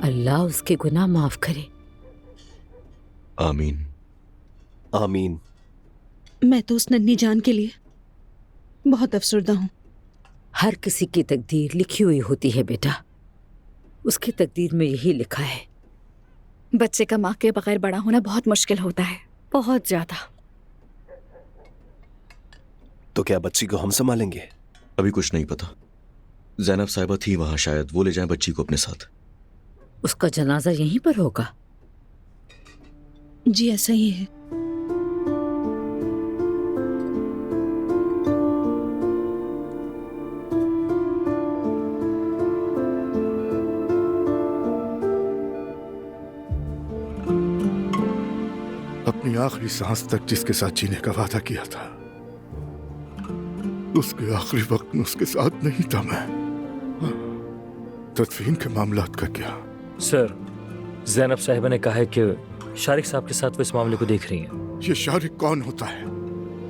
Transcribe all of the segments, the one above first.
अल्लाह उसके गुनाह माफ करे। आमीन। आमीन। मैं तो उस नन्ही जान के लिए बहुत अफसरदा हूँ। हर किसी की तकदीर लिखी हुई होती है बेटा, उसकी तकदीर में यही लिखा है। बच्चे का माँ के बगैर बड़ा होना बहुत मुश्किल होता है, बहुत ज्यादा। तो क्या बच्ची को हम संभालेंगे? अभी कुछ नहीं पता। ज़ैनब साहिबा थी वहां, शायद वो ले जाएं बच्ची को अपने साथ। उसका जनाजा यहीं पर होगा? जी ऐसा ही है। अपनी आखिरी सांस तक जिसके साथ जीने का वादा किया था, उसके आखिरी वक्त में उसके साथ नहीं था मैं। तदफीन के मामलात का क्या? सर, ज़ैनब साहिबा ने कहा है कि शारिक साहब के साथ वो इस मामले को देख रही हैं। ये शारिक कौन होता है?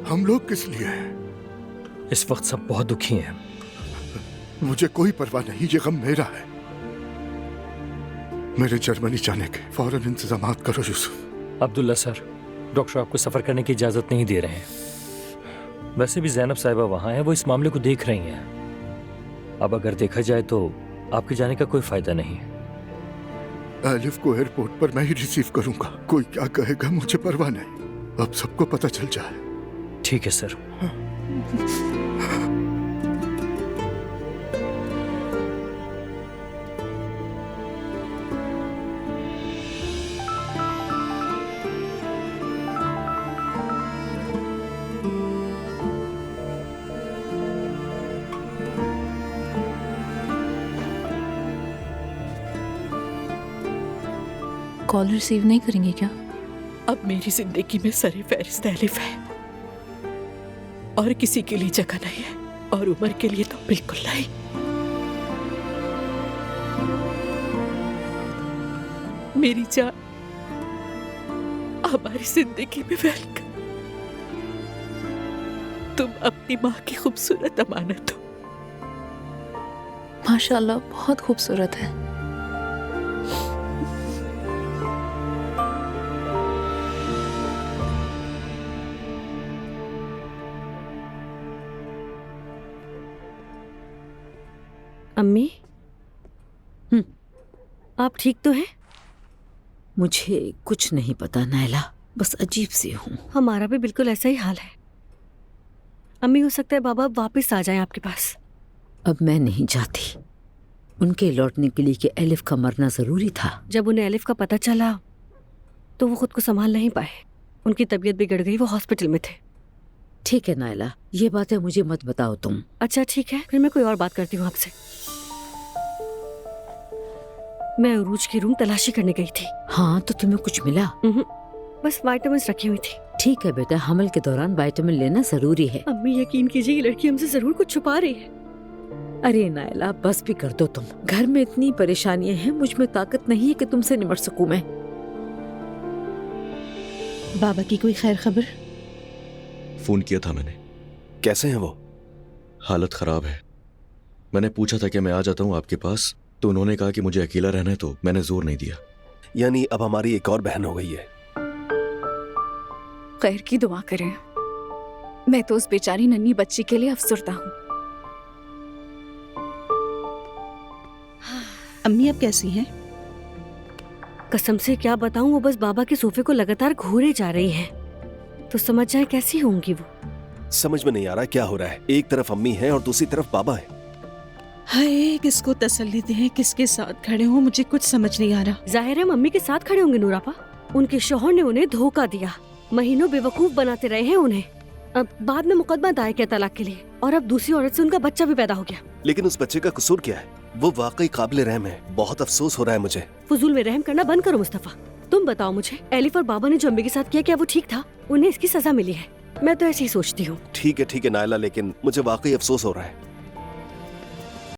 हम लोग किस लिए हैं? इस वक्त सब बहुत दुखी हैं। मुझे कोई परवाह नहीं, ये गम मेरा है। मेरे जर्मनी जाने के फौरन इंतजामात करो यूसुफ। अब्दुल्ला सर, डॉक्टर आपको सफर करने की इजाजत नहीं दे रहे हैं। वैसे भी ज़ैनब साहिबा वहां हैं, वो इस मामले को देख रही हैं। अब अगर देखा जाए तो आपके जाने का कोई फायदा नहीं है। एलिफ को एयरपोर्ट पर मैं ही रिसीव करूंगा, कोई क्या कहेगा मुझे परवाह नहीं। अब सबको पता चल जाए। ठीक है सर। कॉल रिसीव नहीं करेंगे क्या? अब मेरी जिंदगी में सरे फहरिस्त एलिफ है और किसी के लिए जगह नहीं है, और उमर के लिए तो बिल्कुल नहीं। मेरी जान हमारी जिंदगी में वेलकम। तुम अपनी माँ की खूबसूरत अमानत हो। माशाल्लाह बहुत खूबसूरत है। अम्मी, आप ठीक तो हैं? मुझे कुछ नहीं पता नायला, बस अजीब सी हूँ। हमारा भी बिल्कुल ऐसा ही हाल है। अम्मी, हो सकता है बाबा वापस आ जाएं आपके पास। अब मैं नहीं चाहती। उनके लौटने के लिए कि एलिफ का मरना जरूरी था। जब उन्हें एलिफ का पता चला तो वो खुद को संभाल नहीं पाए। उनकी तबीयत बिगड़ गई, वो हॉस्पिटल में थे। ठीक है नायला, ये बातें मुझे मत बताओ तुम। अच्छा ठीक है, फिर मैं कोई और बात करती हूँ आपसे। मैं उरूज की रूम तलाशी करने गई थी। हाँ, तो तुम्हें कुछ मिला? बस विटामिन रखी हुई थी। ठीक है बेटा, हमल के दौरान विटामिन लेना जरूरी है। अम्मी, यकीन कीजिए, ये लड़की हमसे जरूर कुछ छुपा रही है। अरे नायला, बस भी कर दो तुम। घर में इतनी परेशानियां हैं, मुझ में ताकत नहीं है कि तुमसे निमट सकूं मैं। बाबा की कोई खैर खबर? फोन किया था मैंने। कैसे हैं वो? हालत खराब है। मैंने पूछा था कि मैं आ जाता हूँ आपके पास, तो उन्होंने कहा कि मुझे अकेला रहना है, तो मैंने जोर नहीं दिया। यानी अब हमारी एक और बहन हो गई है। खैर की दुआ करें। मैं तो उस बेचारी नन्ही बच्ची के लिए अफसरदा हूँ। अम्मी, आप कैसी हैं? कसम से क्या बताऊं, वो बस बाबा के सोफे को लगातार घूरे जा रही है। तो समझ जाए कैसी होंगी वो। समझ में नहीं आ रहा क्या हो रहा है। एक तरफ अम्मी है और दूसरी तरफ बाबा है। हाय, किसको तसल्ली दें, किसके साथ खड़े हों, मुझे कुछ समझ नहीं आ रहा। जाहिर है मम्मी के साथ खड़े होंगे नूरापा। उनके शौहर ने उन्हें धोखा दिया, महीनों बेवकूफ बनाते रहे हैं उन्हें। अब बाद में मुकदमा दायर किया तलाक के लिए, और अब दूसरी औरत से उनका बच्चा भी पैदा हो गया। लेकिन उस बच्चे का कसूर क्या है? वो वाकई काबिल रहम है। बहुत अफसोस हो रहा है मुझे। फजूल में रहम करना बंद करो मुस्तफा। तुम बताओ मुझे, एलिफ और बाबा ने जो अम्मी के साथ किया, क्या वो ठीक था? उन्हें इसकी सजा मिली है। मैं तो ऐसे ही सोचती हूँ। ठीक है नायला, लेकिन मुझे वाकई अफसोस हो रहा है।